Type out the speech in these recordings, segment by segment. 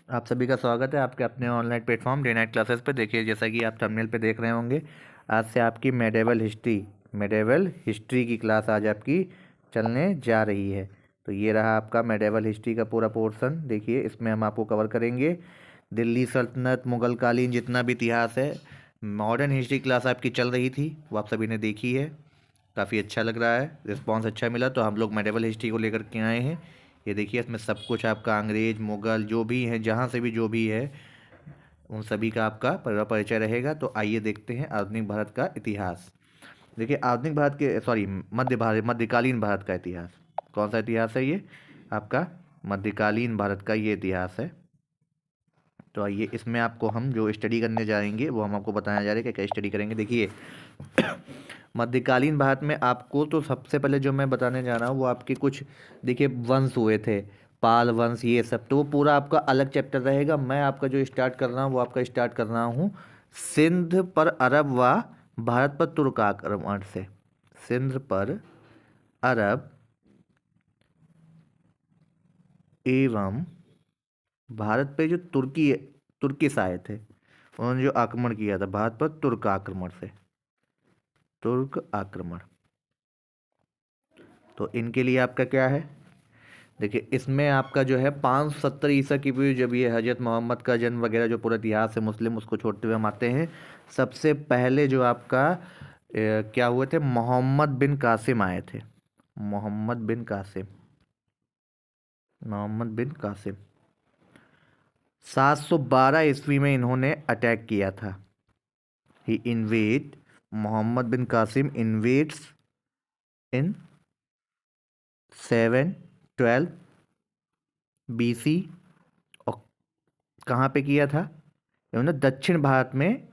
आप सभी का स्वागत है आपके अपने online platform day night classes पे। देखिए, जैसा कि आप थंबनेल पे देख रहे होंगे, आज से आपकी मेडेवल हिस्ट्री की क्लास आज आपकी चलने जा रही है। तो ये रहा आपका मेडेवल हिस्ट्री का पूरा पोर्शन। देखिए, इसमें हम आपको कवर करेंगे दिल्ली सल्तनत, मुगल कालीन, जितना भी इतिहास है। मॉडर्न हिस्ट्री क्लास आपकी चल रही थी, वो आप सभी ने देखी है। काफ़ी अच्छा लग रहा है, रिस्पांस अच्छा मिला, तो हम लोग मेडेवल हिस्ट्री को लेकर के आए हैं। ये देखिए, इसमें सब कुछ आपका अंग्रेज, मुगल जो भी है, जहाँ से भी जो भी है, उन सभी का आपका पूरा परिचय रहेगा। तो आइए देखते हैं आधुनिक भारत का इतिहास। देखिए, आधुनिक भारत के मध्यकालीन भारत का इतिहास। कौन सा इतिहास है ये? आपका मध्यकालीन भारत का ये इतिहास है। तो आइए, इसमें आपको हम जो स्टडी करने जाएंगे वो हम आपको बताने जा रहे हैं कि क्या स्टडी करेंगे। देखिए, मध्यकालीन भारत में आपको तो सबसे पहले जो मैं बताने जा रहा हूँ वो आपके कुछ, देखिए, वंश हुए थे, पाल वंश, ये सब। तो वो पूरा आपका अलग चैप्टर रहेगा। मैं आपका जो स्टार्ट कर रहा हूँ वो आपका स्टार्ट कर रहा हूँ सिंध पर अरब व भारत पर तुर्क आक्रमण से। सिंध पर अरब एवं भारत पे जो तुर्किस आए थे, उन्होंने जो आक्रमण किया था भारत पर, तुर्क आक्रमण से, तुर्क आक्रमण। तो इनके लिए आपका क्या है? देखिए, इसमें आपका जो है 570 ईसा की पूर्व, जब ये हजरत मोहम्मद का जन्म वगैरह जो पूरा इतिहास है मुस्लिम, उसको छोड़ते हुए हम आते हैं। सबसे पहले जो आपका क्या हुए थे, मोहम्मद बिन कासिम आए थे। मोहम्मद बिन कासिम, मोहम्मद बिन कासिम 712 ईस्वी में इन्होंने अटैक किया था। ही इन्वेड, मोहम्मद बिन कासिम इन्वेड्स इन 712 BC। और कहाँ पे किया था इन्होंने? दक्षिण भारत में।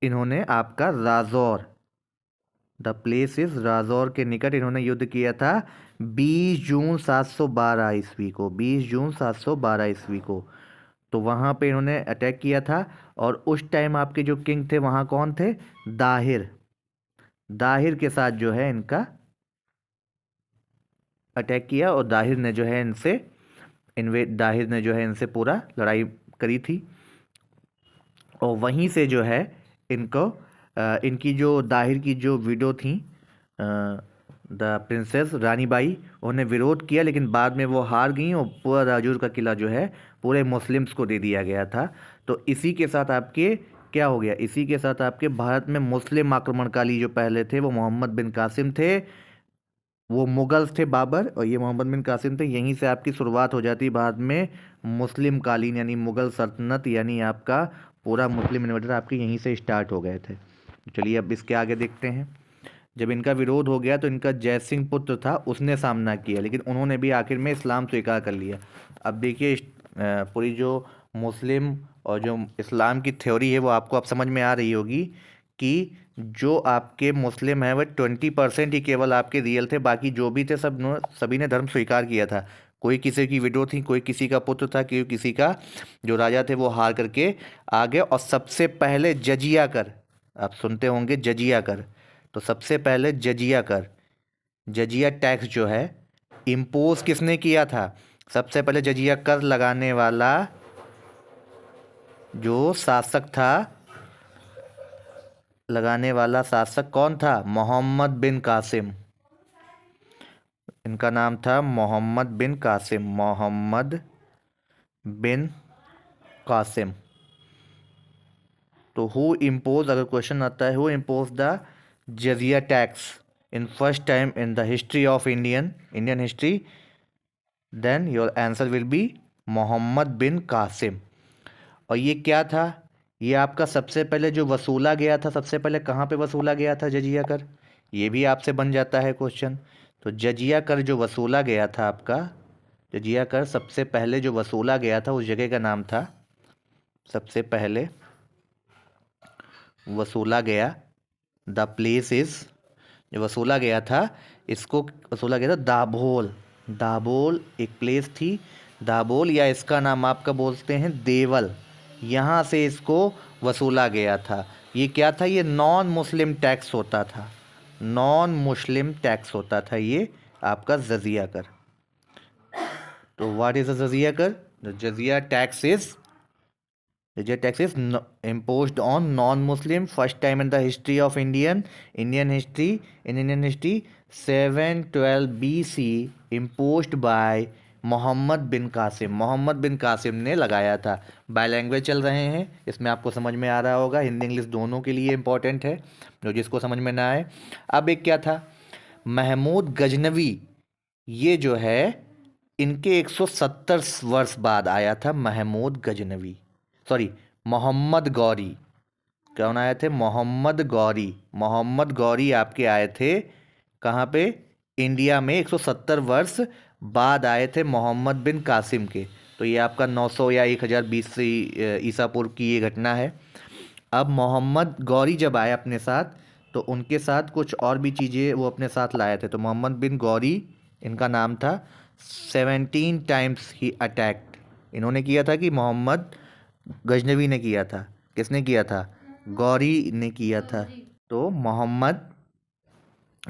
इन्होंने आपका Rajouri, the place is Rajouri के निकट इन्होंने युद्ध किया था 20 जून 712 ईस्वी को। 20 जून 712 ईस्वी को। तो वहाँ पे इन्होंने अटैक किया था। और उस टाइम आपके जो किंग थे वहाँ कौन थे? दाहिर। दाहिर के साथ जो है इनका अटैक किया, और दाहिर ने जो है इनसे दाहिर ने जो है इनसे पूरा लड़ाई करी थी। और वहीं से जो है इनको इनकी जो दाहिर की जो विडो थी, द प्रिंसेस रानी बाई, उन्होंने विरोध किया, लेकिन बाद में वो हार गई और पूरा राजौर का किला जो है पूरे मुस्लिम्स को दे दिया गया था। तो इसी के साथ आपके क्या हो गया, इसी के साथ आपके भारत में मुस्लिम आक्रमणकारी जो पहले थे वो मोहम्मद बिन कासिम थे। वो मुगल्स थे बाबर, और ये मोहम्मद बिन कासिम थे। यहीं से आपकी शुरुआत हो जाती है भारत में मुस्लिम कालीन, यानी मुगल सल्तनत, यानी आपका पूरा मुस्लिम इन्वर्टर आपके यहीं से स्टार्ट हो गए थे। चलिए अब इसके आगे देखते हैं। जब इनका विरोध हो गया तो इनका जयसिंह पुत्र था, उसने सामना किया, लेकिन उन्होंने भी आखिर में इस्लाम स्वीकार कर लिया। अब देखिए, पूरी जो मुस्लिम और जो इस्लाम की थ्योरी है वो आपको अब समझ में आ रही होगी कि जो आपके मुस्लिम हैं वह 20% ही केवल आपके रियल थे, बाकी जो भी थे सभी ने धर्म स्वीकार किया था। कोई किसी की विडो थी, कोई किसी का पुत्र था, कोई किसी का जो राजा थे वो हार करके आ गए। और सबसे पहले जजिया कर, आप सुनते होंगे जजिया कर। तो सबसे पहले जजिया कर, जजिया टैक्स जो है इम्पोज किसने किया था? सबसे पहले जजिया कर लगाने वाला जो शासक था, लगाने वाला शासक कौन था? मोहम्मद बिन कासिम। इनका नाम था मोहम्मद बिन कासिम, मोहम्मद बिन कासिम। तो हु इम्पोज, अगर क्वेश्चन आता है, who impose the jizya tax in first time in the history of Indian history, then your answer will be Mohammad bin Qasim. और ये क्या था? ये आपका सबसे पहले जो वसूला गया था, सबसे पहले कहाँ पे वसूला गया था जजिया कर? ये भी आपसे बन जाता है क्वेश्चन। तो जजिया कर जो वसूला गया था आपका, जजिया कर सबसे पहले जो वसूला गया था उस जगह का नाम था, सबसे पहले वसूला गया, द प्लेस इज, जो वसूला गया था, इसको वसूला गया था दाभोल। दाभोल एक प्लेस थी, दाभोल, या इसका नाम आपका बोलते हैं देवल। यहाँ से इसको वसूला गया था। ये क्या था? ये नॉन मुस्लिम टैक्स होता था, नॉन मुस्लिम टैक्स होता था ये आपका जजिया कर। तो व्हाट इज अ जजिया कर? The jizya tax is imposed on non-Muslim first time in the history of Indian history 712 BC imposed by Mohammad bin Qasim ने लगाया था। बाय लैंग्वेज चल रहे हैं, इसमें आपको समझ में आ रहा होगा, हिंदी इंग्लिश दोनों के लिए इम्पोर्टेंट है, जो जिसको समझ में ना आए। अब एक क्या था, महमूद गजनवी, ये जो है इनके 170 वर्ष बाद आया था महमूद गजनवी, सॉरी मोहम्मद गौरी। कौन आए थे? मोहम्मद गौरी आपके आए थे कहाँ पे? इंडिया में 170 वर्ष बाद आए थे मोहम्मद बिन कासिम के। तो ये आपका 900 या 1020 से ईसा पूर्व की ये घटना है। अब मोहम्मद गौरी जब आए अपने साथ, तो उनके साथ कुछ और भी चीज़ें वो अपने साथ लाए थे। तो मोहम्मद बिन गौरी इनका नाम था। 17 टाइम्स ही अटैक्ड, इन्होंने किया था कि मोहम्मद गजनवी ने किया था? किसने किया था? गौरी ने किया था। तो मोहम्मद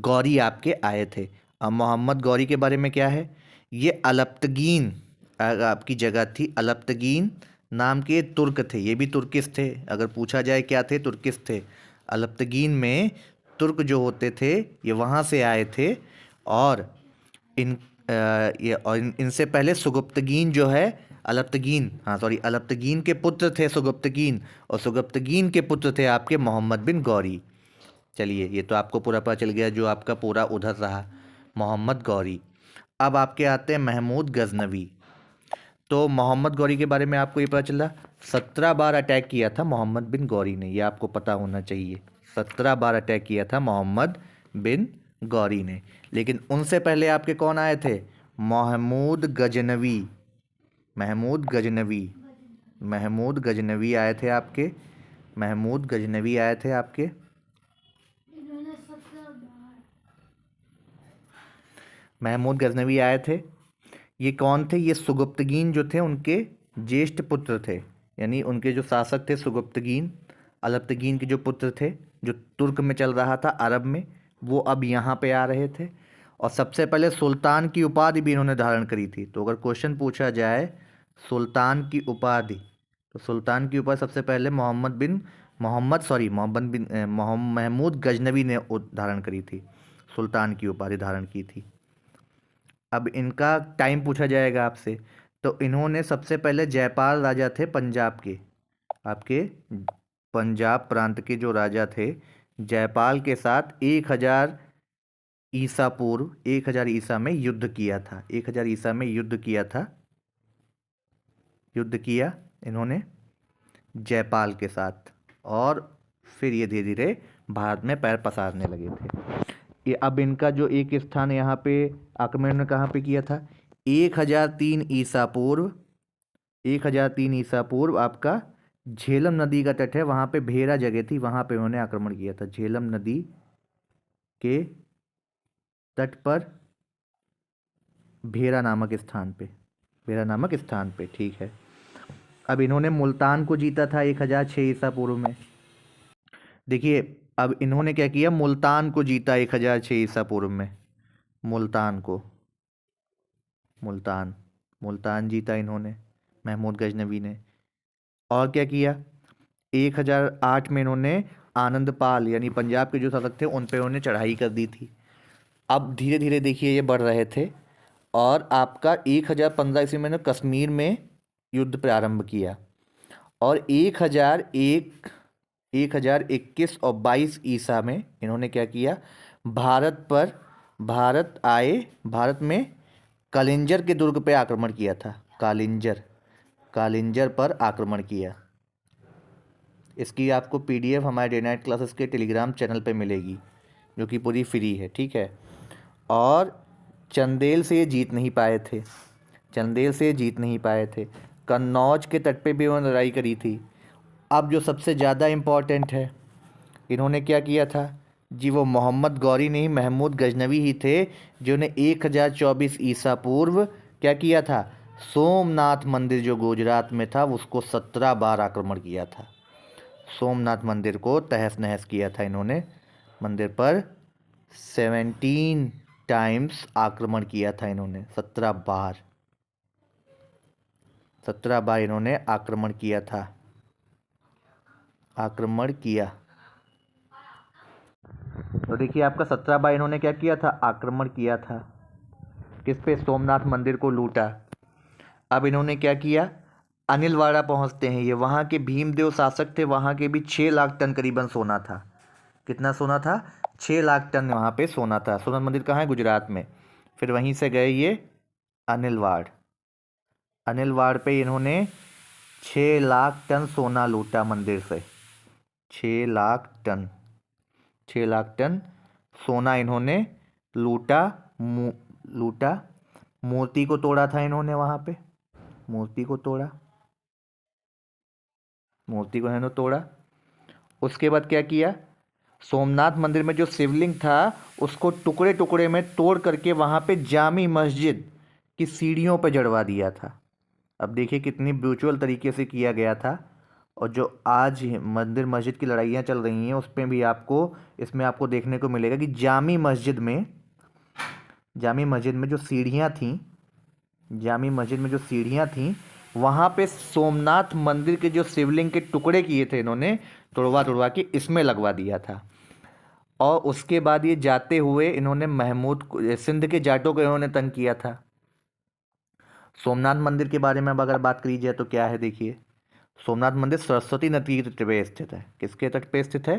गौरी आपके आए थे। अब मोहम्मद गौरी के बारे में क्या है, ये अलप्तगीन आपकी जगह थी, अलप्तगीन नाम के तुर्क थे, ये भी तुर्किस थे। अगर पूछा जाए क्या थे, तुर्किस थे। अलप्तगीन में तुर्क जो होते थे ये वहाँ से आए थे। और इनसे पहले सुगुप्तगीन जो है, अलप्तगीन के पुत्र थे सुगुप्तगीन, और सुगुप्तगीन के पुत्र थे आपके मोहम्मद बिन गौरी। चलिए, ये तो आपको पूरा पता चल गया जो आपका पूरा उधर रहा, मोहम्मद गौरी। अब आपके आते हैं महमूद गजनवी। तो मोहम्मद गौरी के बारे में आपको ये पता चला, 17 बार अटैक किया था मोहम्मद बिन गौरी ने, ये आपको पता होना चाहिए। 17 बार अटैक किया था मोहम्मद बिन गौरी ने। लेकिन उनसे पहले आपके कौन आए थे? महमूद गजनवी आए थे आपके। महमूद गजनवी आए थे आपके। महमूद गजनवी आए थे। ये कौन थे? ये सुगुप्तगीन जो थे उनके ज्येष्ठ पुत्र थे, यानी उनके जो शासक थे सुगुप्तगीन, अलप्तगीन के जो पुत्र थे, जो तुर्क में चल रहा था, अरब में, वो अब यहाँ पे आ रहे थे। और सबसे पहले सुल्तान की उपाधि भी इन्होंने धारण करी थी। तो अगर क्वेश्चन पूछा जाए सुल्तान की उपाधि, तो सुल्तान की उपाधि सबसे पहले महमूद गजनवी ने धारण करी थी, सुल्तान की उपाधि धारण की थी। अब इनका टाइम पूछा जाएगा आपसे, तो इन्होंने सबसे पहले जयपाल राजा थे पंजाब के, आपके पंजाब प्रांत के जो राजा थे, जयपाल के साथ 1000 ईसा पूर्व, 1000 ईसा में युद्ध किया था। 1000 ईसा में युद्ध किया इन्होंने जयपाल के साथ, और फिर ये धीरे धीरे भारत में पैर पसारने लगे थे। ये अब इनका जो एक स्थान यहाँ पे आक्रमण ने कहाँ पे किया था? 1003 ईसा पूर्व, 1003 ईसा पूर्व आपका झेलम नदी का तट है, वहाँ पे भेरा जगह थी, वहाँ पे उन्होंने आक्रमण किया था। झेलम नदी के तट पर भेरा नामक स्थान पे, ठीक है। अब इन्होंने मुल्तान को जीता था 1006 ईसा पूर्व में। देखिए, अब इन्होंने क्या किया, मुल्तान को जीता 1006 ईसा पूर्व में। मुल्तान जीता इन्होंने, महमूद गजनवी ने। और क्या किया, 1008 में इन्होंने आनंदपाल यानी पंजाब के जो शासक थे उन पे उन्होंने चढ़ाई कर दी थी। अब धीरे धीरे देखिए ये बढ़ रहे थे, और आपका 1015 ईस्वी में कश्मीर में युद्ध प्रारंभ किया। और 1021 और 22 ईसा में इन्होंने क्या किया, भारत आए, भारत में कालिंजर के दुर्ग पे आक्रमण किया था। कालिंजर पर आक्रमण किया। इसकी आपको पीडीएफ हमारे डे नाइट क्लासेस के टेलीग्राम चैनल पे मिलेगी, जो कि पूरी फ्री है, ठीक है। और चंदेल से ये जीत नहीं पाए थे। कन्नौज के तट पे भी उन्होंने लड़ाई करी थी। अब जो सबसे ज़्यादा इम्पॉर्टेंट है, इन्होंने क्या किया था जी, वो मोहम्मद गौरी नहीं, महमूद गजनवी ही थे, जिन्होंने 1024 ईसा पूर्व क्या किया था, सोमनाथ मंदिर जो गुजरात में था उसको 17 बार आक्रमण किया था। सोमनाथ मंदिर को तहस नहस किया था इन्होंने। मंदिर पर 17 टाइम्स आक्रमण किया था इन्होंने, 17 बार। 17 बार इन्होंने आक्रमण किया था, आक्रमण किया। तो देखिए आपका 17 बार इन्होंने क्या किया था, आक्रमण किया था। किस पे, सोमनाथ मंदिर को लूटा। अब इन्होंने क्या किया, अनिलवाड़ा पहुंचते हैं ये, वहाँ के भीमदेव शासक थे, वहाँ के भी 6 लाख टन करीबन सोना था। कितना सोना था, 6 लाख टन वहाँ पे सोना था। सोमनाथ मंदिर कहाँ है, गुजरात में। फिर वहीं से गए ये अनिलवाड़, अनिलवाड़ पे इन्होंने 6 लाख टन सोना लूटा मंदिर से। 6 लाख टन, 6 लाख टन सोना इन्होंने लूटा। लूटा। मूर्ति को तोड़ा था इन्होंने वहाँ पे, मूर्ति को तोड़ा, मूर्ति को इन्होंने तोड़ा। उसके बाद क्या किया, सोमनाथ मंदिर में जो शिवलिंग था उसको टुकड़े टुकड़े में तोड़ करके वहाँ पे जामी मस्जिद की सीढ़ियों पर जड़वा दिया था। अब देखिए कितनी ब्रूचुअल तरीके से किया गया था। और जो आज मंदिर मस्जिद की लड़ाइयाँ चल रही हैं उस पर भी आपको, इसमें आपको देखने को मिलेगा कि जामी मस्जिद में जो सीढ़ियाँ थीं, जामी मस्जिद में जो सीढ़ियाँ थीं, वहाँ पे सोमनाथ मंदिर के जो शिवलिंग के टुकड़े किए थे इन्होंने, तोड़वा के इसमें लगवा दिया था। और उसके बाद ये जाते हुए इन्होंने सिंध के जाटों को इन्होंने तंग किया था। सोमनाथ मंदिर के बारे में अब अगर बात करी जाए तो क्या है, देखिए सोमनाथ मंदिर सरस्वती नदी के तट पे स्थित है। किसके तट पे स्थित है,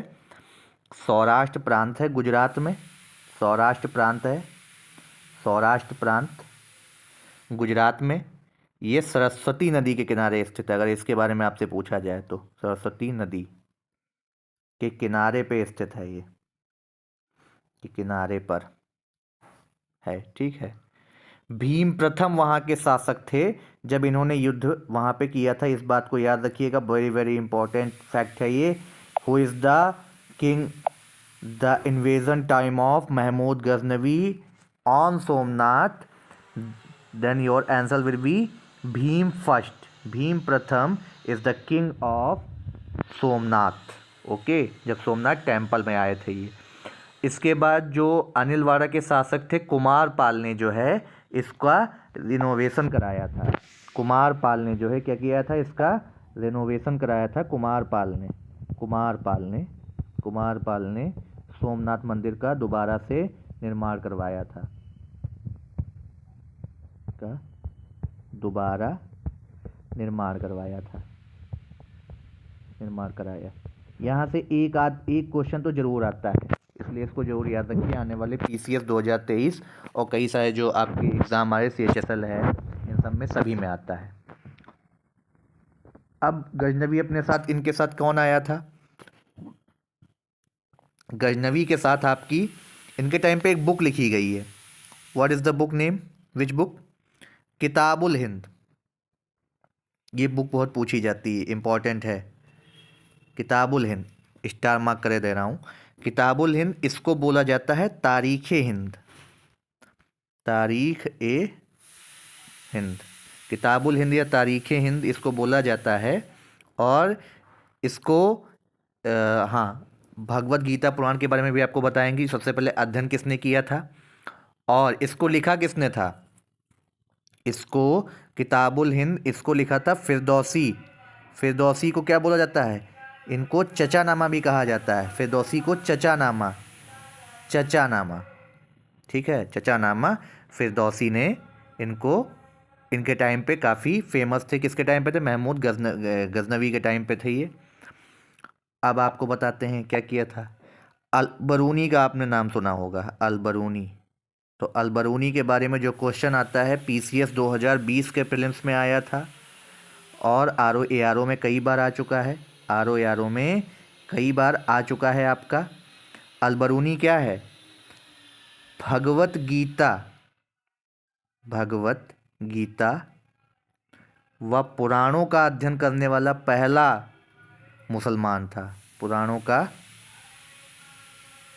सौराष्ट्र प्रांत है गुजरात में, सौराष्ट्र प्रांत है, सौराष्ट्र प्रांत गुजरात में। ये सरस्वती नदी के किनारे स्थित है। अगर इसके बारे में आपसे पूछा जाए तो सरस्वती नदी के किनारे पे स्थित है, ये के किनारे पर है, ठीक है। भीम प्रथम वहाँ के शासक थे जब इन्होंने युद्ध वहाँ पे किया था। इस बात को याद रखिएगा, वेरी वेरी इंपॉर्टेंट फैक्ट है ये। Who is the king the invasion time of Mahmud Ghaznavi on Somnath, then your answer will be Bhim first. Bhim Pratham is the king of Somnath, okay, जब सोमनाथ टेम्पल में आए थे ये। इसके बाद जो अनिलवाड़ा के शासक थे कुमारपाल ने जो है इसका रिनोवेशन कराया था। कुमारपाल ने जो है क्या किया था, इसका रिनोवेशन कराया था कुमारपाल ने सोमनाथ मंदिर का दोबारा से निर्माण करवाया था, का दोबारा निर्माण कराया। यहाँ से एक क्वेश्चन तो जरूर आता है, इसलिए इसको जरूर याद रखिए। आने वाले PCS 2023 और कई सारे जो आपके एग्ज़ाम आ रहे CHSL है, इन सब में सभी में आता है। अब गजनवी अपने साथ, इनके साथ कौन आया था, गजनवी के साथ आपकी इनके टाइम पे एक बुक लिखी गई है। What is the book name, which book, Kitabul Hind. ये बुक बहुत पूछी जाती है, इम्पॉर्टेंट है। किताबुल हिंद, स्टार मार्क करे दे रहा हूँ। किताबुल हिंद, इसको बोला जाता है तारीख़ हिंद, तारीख़ ए हिंद। किताबुल हिंद या तारीख़ हिंद इसको बोला जाता है। और इसको हाँ, भगवत गीता पुराण के बारे में भी आपको बताएंगी। सबसे पहले अध्ययन किसने किया था और इसको लिखा किसने था, इसको किताबुल हिंद इसको लिखा था फिरदौसी। फिरदौसी को क्या बोला जाता है, इनको चचानामा भी कहा जाता है। फिरदौसी को चचानामा, ठीक है, चचानामा। फिरदौसी ने इनको, इनके टाइम पे काफ़ी फेमस थे। किसके टाइम पे थे, महमूद गजनवी के टाइम पे थे ये। अब आपको बताते हैं क्या किया था। अलबरूनी का आपने नाम सुना होगा, अलबरूनी। तो अलबरूनी के बारे में जो क्वेश्चन आता है PCS 2020 के प्रीलिम्स में आया था और RO ARO में कई बार आ चुका है, RO ARO में कई बार आ चुका है आपका। अलबरूनी क्या है, भगवत गीता व पुराणों का अध्ययन करने वाला पहला मुसलमान था। पुराणों का,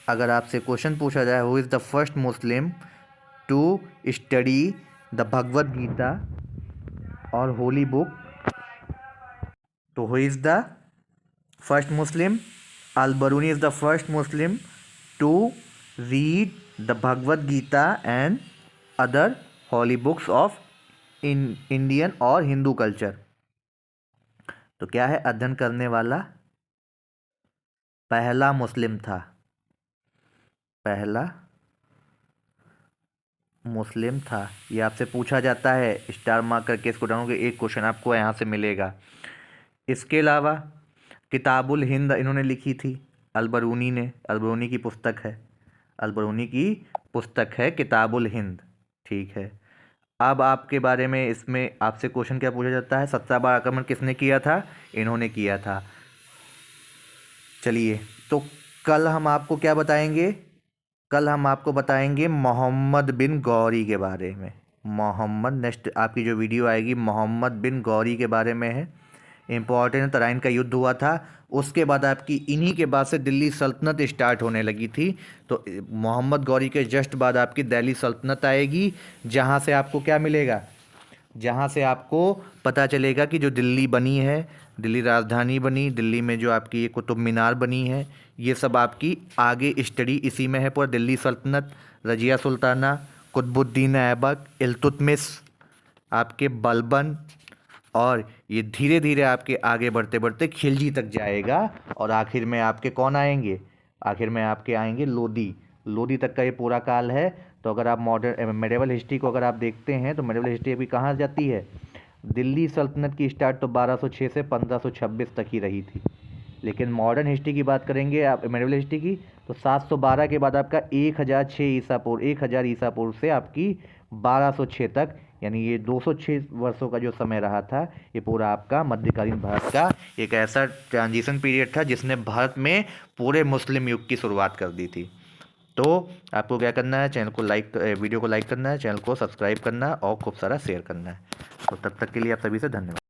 अगर आपसे क्वेश्चन पूछा जाए who is the first Muslim to study the Bhagavad Gita और होली बुक, तो who is the first Muslim, Alberuni is the first Muslim to read the Bhagavad Gita and other holy books of Indian और हिंदू कल्चर। तो क्या है, अध्ययन करने वाला पहला मुस्लिम था, पहला मुस्लिम था। ये आपसे पूछा जाता है, स्टार मार्क करके इसको डालोगे, एक क्वेश्चन आपको यहाँ से मिलेगा। इसके अलावा किताबुल हिंद इन्होंने लिखी थी, अलबरूनी ने, अलबरूनी की पुस्तक है, अलबरूनी की पुस्तक है किताबुल हिंद। ठीक है, अब आपके बारे में इसमें आपसे क्वेश्चन क्या पूछा जाता है, 17 बार आक्रमण किसने किया था, इन्होंने किया था। चलिए, तो कल हम आपको क्या बताएंगे, कल हम आपको बताएंगे मोहम्मद बिन गौरी के बारे में। मोहम्मद, नेक्स्ट आपकी जो वीडियो आएगी मोहम्मद बिन गौरी के बारे में है। इम्पॉर्टेंट, तराइन का युद्ध हुआ था, उसके बाद आपकी इन्हीं के बाद से दिल्ली सल्तनत स्टार्ट होने लगी थी। तो मोहम्मद गौरी के जस्ट बाद आपकी दिल्ली सल्तनत आएगी, जहाँ से आपको क्या मिलेगा, जहाँ से आपको पता चलेगा कि जो दिल्ली बनी है, दिल्ली राजधानी बनी, दिल्ली में जो आपकी ये कुतुब मीनार बनी है, ये सब आपकी आगे स्टडी इसी में है। पूरा दिल्ली सल्तनत, रजिया सुल्ताना, कुतुबुद्दीन ऐबक, इल्तुतमिश, आपके बलबन, और ये धीरे धीरे आपके आगे बढ़ते बढ़ते खिलजी तक जाएगा। और आखिर में आपके कौन आएंगे, आखिर में आपके आएंगे लोदी। लोदी तक का ये पूरा काल है। तो अगर आप मॉडर्न मेडिवल हिस्ट्री को अगर आप देखते हैं तो मेडिवल हिस्ट्री अभी कहाँ जाती है, दिल्ली सल्तनत की स्टार्ट तो 1206 से 1526 तक ही रही थी। लेकिन मॉडर्न हिस्ट्री की बात करेंगे आप, मेडिवल हिस्ट्री की, तो 712 के बाद आपका 1006 ईसा पूर्व, 1000 ईसा पूर्व से आपकी 1206 तक, यानी ये 206 वर्षों का जो समय रहा था, ये पूरा आपका मध्यकालीन भारत का एक ऐसा ट्रांजिशन पीरियड था जिसने भारत में पूरे मुस्लिम युग की शुरुआत कर दी थी। तो आपको क्या करना है, चैनल को लाइक, वीडियो को लाइक करना है, चैनल को सब्सक्राइब करना है और खूब सारा शेयर करना है। तो तब तक के लिए आप सभी से धन्यवाद।